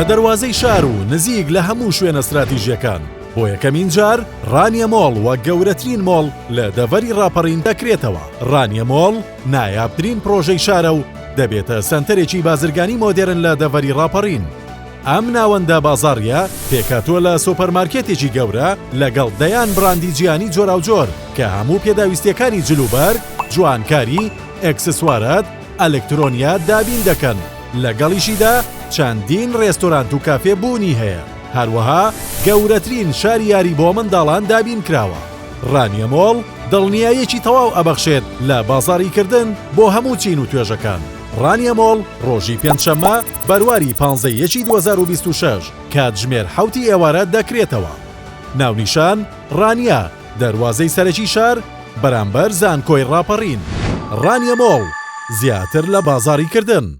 لە دەواازەی شار و نزیک لە هەموو شوێنە استراتیژیەکان. بۆ یەکەمین جار ڕانیە مۆڵ وە گەورەترین مۆڵ لە دەڤەری ڕاپەڕین دەکرێتەوە. ڕانیە مۆڵ نایابترین پرۆژەی شارە و دەبێتە سەنتەرێکی بازرگانی مۆدێرن لە دەڤەری ڕاپەڕین. ئەم ناوەندە بازاڕیە پێکاتوە لە سوپەرمارکێتێکی گەورە لەگەڵ دەیان براندی جیانی جۆراوجۆر کە هەموو پێداویستیەکانی جلوبەر، جوانکاری، ئەکسسوارات، ئەلکترۆنیات دابین دەکەن. لەگەڵیشیدا چەندین ڕێستۆرانت و کافێ بوونی هەیە. هەروەها گەورەترین شاری یاری بۆ منداڵان دابین کراوە. ڕانیە مۆڵ دڵنیایەکی تەواو ئەبەخشێت لە بازاڕیکردن بۆ هەموو چین و توێژەکان. ڕانیە مۆڵ ڕۆژی پێنجشەممە بەرواری 15/2026 کاتژمێر 7 ئێوارە دەکرێتەوە. ناونیشان ڕانیە دەواازەی سەرەکی شار بەرامبەر زانکۆی ڕاپەڕین. ڕانیە مۆڵ زیاتر لە بازاڕیکردن.